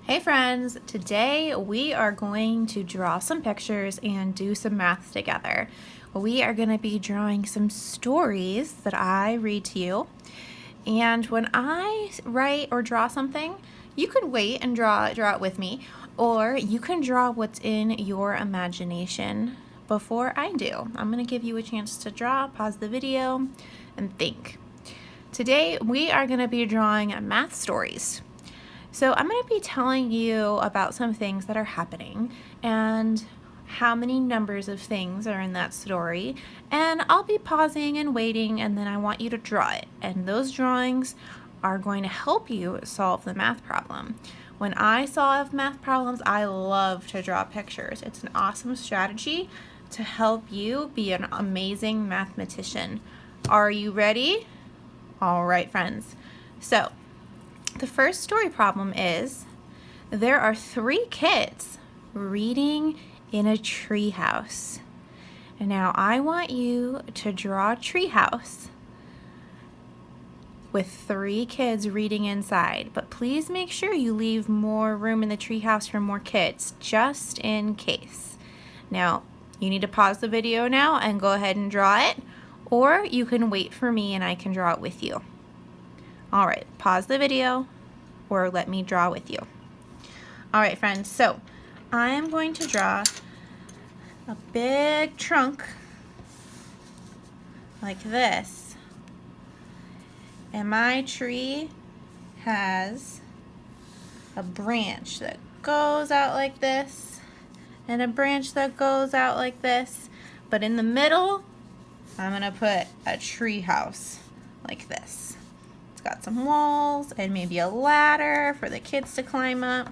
Hey friends, today we are going to draw some pictures and do some math together. We are going to be drawing some stories that I read to you. And when I write or draw something, you could wait and draw it with me, or you can draw what's in your imagination before I do. I'm going to give you a chance to draw, pause the video, and think. Today we are going to be drawing math stories. So I'm going to be telling you about some things that are happening and how many numbers of things are in that story, and I'll be pausing and waiting, and then I want you to draw it, and those drawings are going to help you solve the math problem. When I solve math problems, I love to draw pictures. It's an awesome strategy to help you be an amazing mathematician. Are you ready? All right, friends. So the first story problem is there are 3 kids reading in a treehouse. And now I want you to draw a treehouse with 3 kids reading inside, but please make sure you leave more room in the treehouse for more kids, just in case. Now, you need to pause the video now and go ahead and draw it, or you can wait for me and I can draw it with you. All right, pause the video or let me draw with you. All right, friends, so I'm going to draw a big trunk like this. And my tree has a branch that goes out like this and a branch that goes out like this. But in the middle, I'm gonna put a tree house like this. Got some walls and maybe a ladder for the kids to climb up.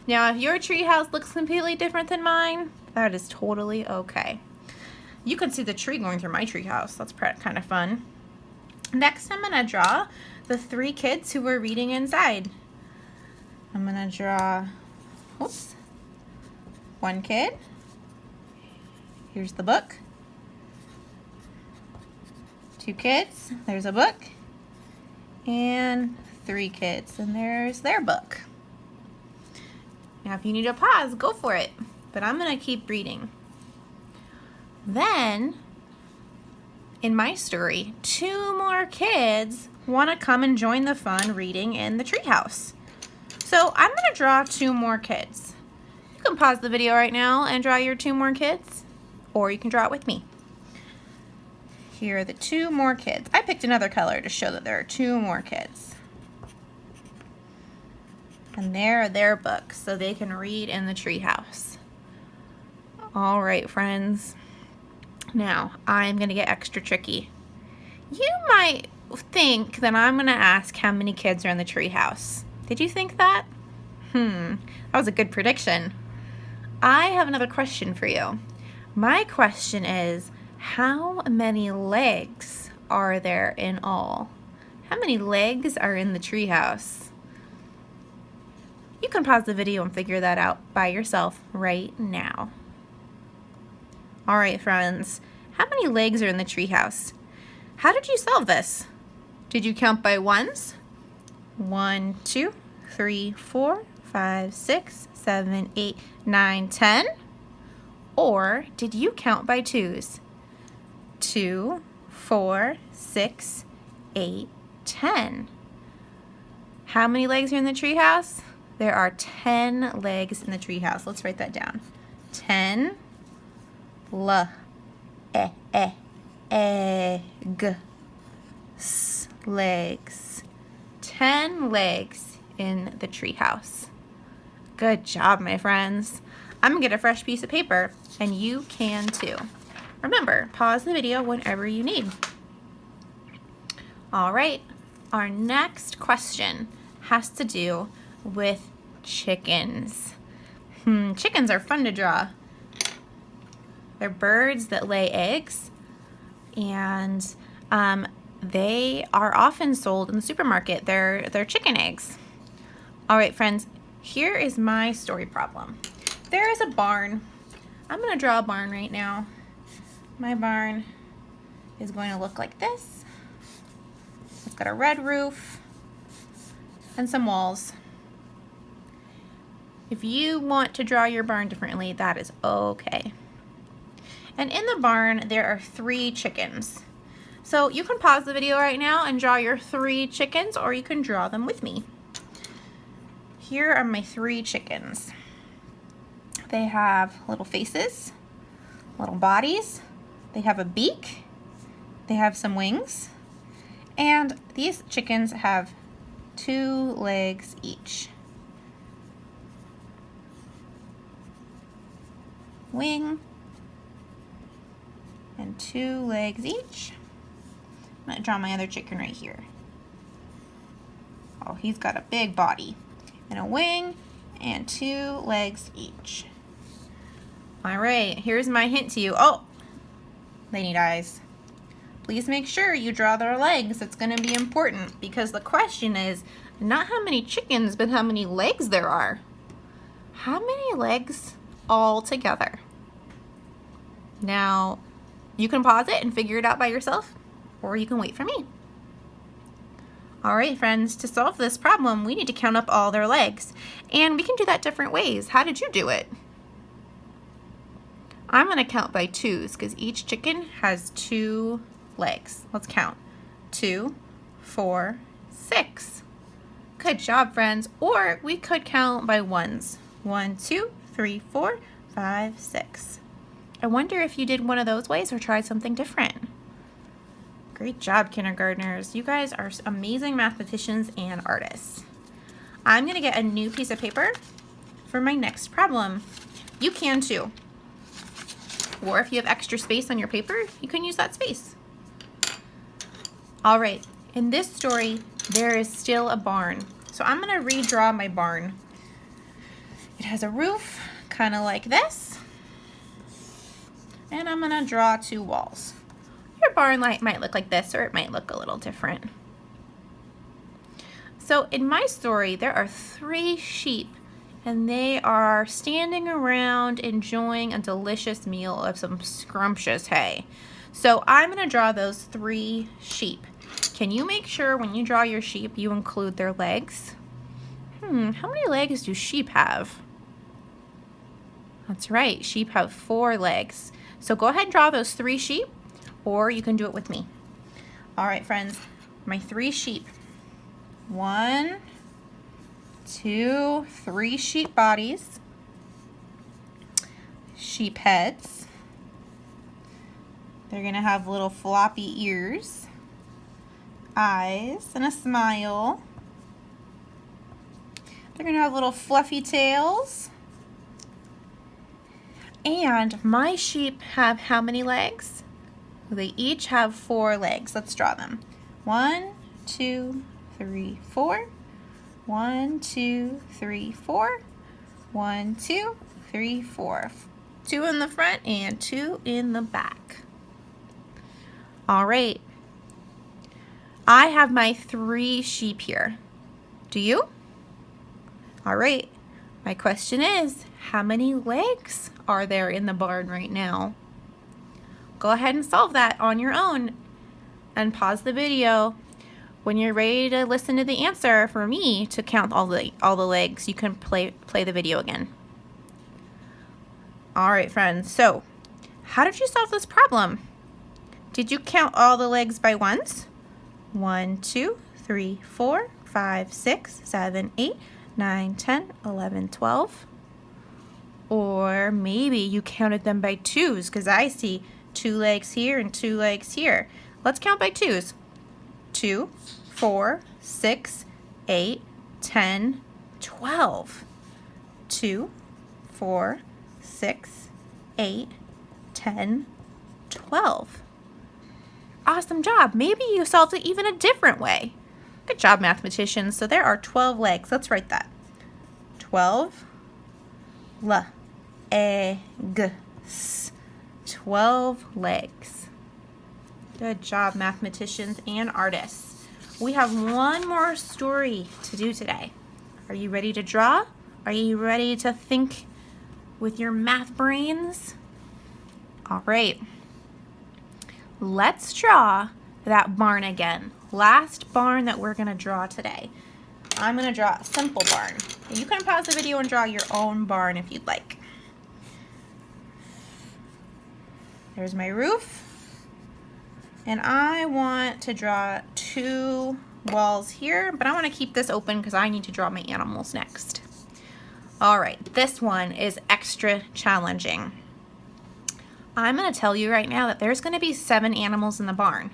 Now, if your treehouse looks completely different than mine, that is totally okay. You can see the tree going through my treehouse. That's kind of fun. Next, I'm gonna draw the 3 kids who were reading inside. I'm gonna draw, one kid. Here's the book. 2 kids, there's a book. And 3 kids, and there's their book. Now if you need a pause, go for it, but I'm gonna keep reading. Then, in my story, 2 more kids wanna come and join the fun reading in the treehouse. So I'm gonna draw 2 more kids. You can pause the video right now and draw your 2 more kids, or you can draw it with me. Here are the 2 more kids. I picked another color to show that there are 2 more kids. And there are their books, so they can read in the treehouse. All right, friends. Now, I'm gonna get extra tricky. You might think that I'm gonna ask how many kids are in the treehouse. Did you think that? That was a good prediction. I have another question for you. My question is, how many legs are there in all? How many legs are in the treehouse? You can pause the video and figure that out by yourself right now. All right, friends, how many legs are in the treehouse? How did you solve this? Did you count by ones? 1, 2, 3, 4, 5, 6, 7, 8, 9, 10? Or did you count by twos? 2, 4, 6, 8, 10. How many legs are in the treehouse? There are 10 legs in the treehouse. Let's write that down. 10 legs. 10 legs in the treehouse. Good job, my friends. I'm gonna get a fresh piece of paper, and you can too. Remember, pause the video whenever you need. All right, our next question has to do with chickens. Chickens are fun to draw. They're birds that lay eggs, and they are often sold in the supermarket. They're chicken eggs. All right, friends, here is my story problem. There is a barn. I'm gonna draw a barn right now. My barn is going to look like this. It's got a red roof and some walls. If you want to draw your barn differently, that is okay. And in the barn, there are 3 chickens. So you can pause the video right now and draw your 3 chickens, or you can draw them with me. Here are my 3 chickens. They have little faces, little bodies, they have a beak, they have some wings, and these chickens have 2 legs each. Wing and 2 legs each. I'm going to draw my other chicken right here. Oh, he's got a big body and a wing and 2 legs each. All right, here's my hint to you. Oh, they need eyes. Please make sure you draw their legs. It's going to be important because the question is not how many chickens, but how many legs there are. How many legs all together? Now, you can pause it and figure it out by yourself, or you can wait for me. All right, friends, to solve this problem, we need to count up all their legs. And we can do that different ways. How did you do it? I'm gonna count by 2s because each chicken has 2 legs. Let's count. 2, 4, 6. Good job, friends. Or we could count by 1s. 1, 2, 3, 4, 5, 6. I wonder if you did one of those ways or tried something different. Great job, kindergartners. You guys are amazing mathematicians and artists. I'm gonna get a new piece of paper for my next problem. You can too. Or if you have extra space on your paper, you can use that space. All right, in this story, there is still a barn. So I'm gonna redraw my barn. It has a roof, kind of like this. And I'm gonna draw 2 walls. Your barn might look like this, or it might look a little different. So in my story, there are 3 sheep, and they are standing around enjoying a delicious meal of some scrumptious hay. So I'm gonna draw those 3 sheep. Can you make sure when you draw your sheep, you include their legs? How many legs do sheep have? That's right, sheep have 4 legs. So go ahead and draw those 3 sheep, or you can do it with me. All right, friends, my 3 sheep. 1, 2, 3 sheep bodies, sheep heads. They're gonna have little floppy ears, eyes, and a smile. They're gonna have little fluffy tails. And my sheep have how many legs? They each have 4 legs. Let's draw them. 1, 2, 3, 4. 1, 2, 3, 4. 1, 2, 3, 4. 2 in the front and 2 in the back. All right. I have my 3 sheep here. Do you? All right. My question is, how many legs are there in the barn right now? Go ahead and solve that on your own and pause the video. When you're ready to listen to the answer for me to count all the legs, you can play the video again. All right, friends. So, how did you solve this problem? Did you count all the legs by 1s? 1, 2, 3, 4, 5, 6, 7, 8, 9, 10, 11, 12. Or maybe you counted them by 2s because I see 2 legs here and 2 legs here. Let's count by 2s. 2, 4, 6, 8, 10, 12. 2, 4, 6, 8, 10, 12. Awesome job. Maybe you solved it even a different way. Good job, mathematicians. So there are 12 legs. Let's write that. 12 legs. 12 legs. Good job, mathematicians and artists. We have one more story to do today. Are you ready to draw? Are you ready to think with your math brains? All right. Let's draw that barn again. Last barn that we're going to draw today. I'm going to draw a simple barn. You can pause the video and draw your own barn if you'd like. There's my roof. And I want to draw 2 walls here, but I want to keep this open because I need to draw my animals next. All right, this one is extra challenging. I'm going to tell you right now that there's going to be 7 animals in the barn.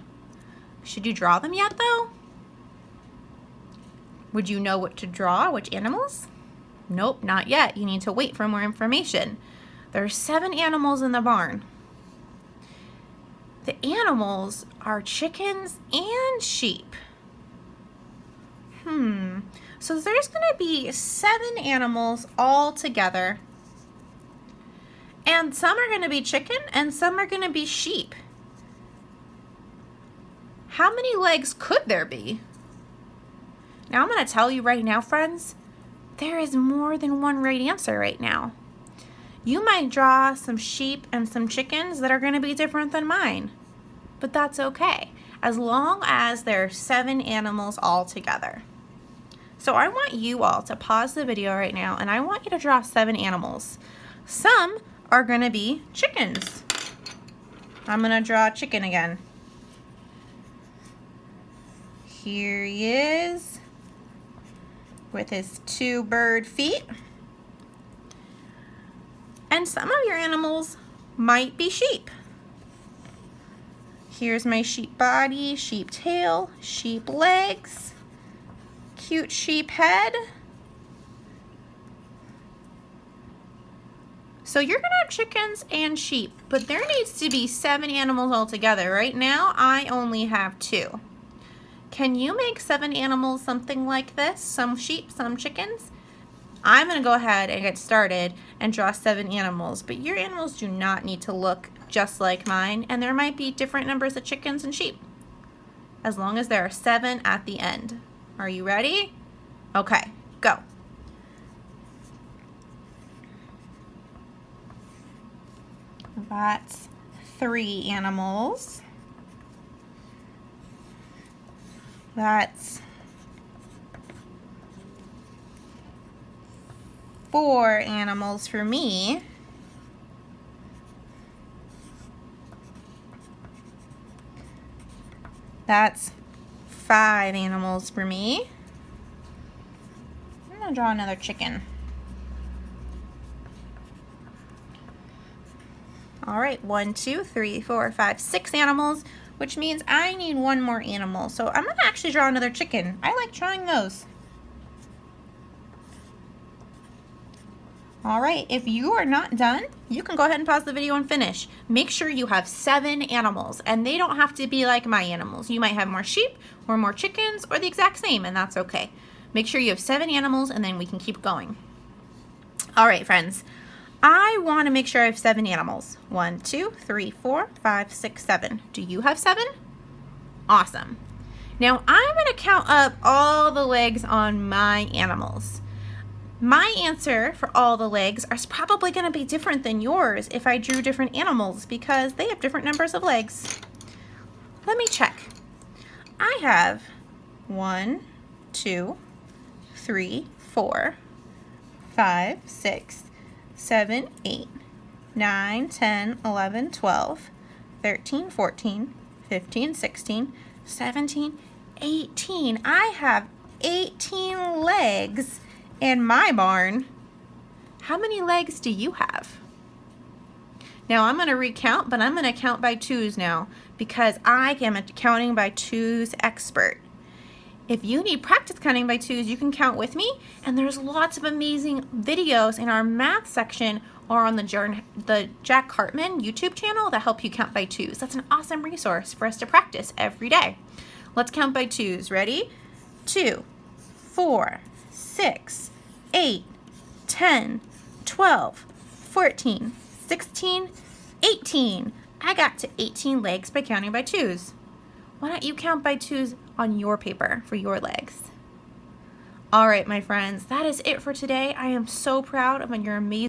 Should you draw them yet though? Would you know what to draw, which animals? Nope, not yet. You need to wait for more information. There are 7 animals in the barn. The animals are chickens and sheep. So there's going to be 7 animals all together. And some are going to be chicken and some are going to be sheep. How many legs could there be? Now I'm going to tell you right now, friends, there is more than one right answer right now. You might draw some sheep and some chickens that are going to be different than mine, but that's okay, as long as there are 7 animals all together. So I want you all to pause the video right now and I want you to draw 7 animals. Some are going to be chickens. I'm going to draw a chicken again. Here he is with his 2 bird feet. And some of your animals might be sheep. Here's my sheep body, sheep tail, sheep legs, cute sheep head. So you're gonna have chickens and sheep, but there needs to be 7 animals altogether. Right now, I only have 2. Can you make 7 animals something like this? Some sheep, some chickens? I'm gonna go ahead and get started and draw 7 animals, but your animals do not need to look just like mine, and there might be different numbers of chickens and sheep, as long as there are 7 at the end. Are you ready? Okay, go. That's 3 animals. That's 4 animals for me. That's 5 animals for me. I'm gonna draw another chicken. All right, 1, 2, 3, 4, 5, 6 animals, which means I need 1 more animal. So I'm gonna actually draw another chicken. I like drawing those. All right, if you are not done, you can go ahead and pause the video and finish. Make sure you have 7 animals, and they don't have to be like my animals. You might have more sheep or more chickens or the exact same, and that's okay. Make sure you have 7 animals, and then we can keep going. All right, friends. I want to make sure I have 7 animals. 1, 2, 3, 4, 5, 6, 7. Do you have 7? Awesome. Now I'm going to count up all the legs on my animals. My answer for all the legs is probably going to be different than yours if I drew different animals because they have different numbers of legs. Let me check. I have 1, 2, 3, 4, 5, 6, 7, 8, 9, 10, 11, 12, 13, 14, 15, 16, 17, 18. I have 18 legs in my barn. How many legs do you have? Now I'm going to recount, but I'm going to count by 2s now because I am a counting by 2s expert. If you need practice counting by 2s, you can count with me, and there's lots of amazing videos in our math section or on the Jack Hartman YouTube channel that help you count by 2s. That's an awesome resource for us to practice every day. Let's count by 2s. Ready? 2, 4, 6, 8, 10, 12, 14, 16, 18. I got to 18 legs by counting by 2s. Why don't you count by 2s on your paper for your legs? All right, my friends, that is it for today. I am so proud of your amazing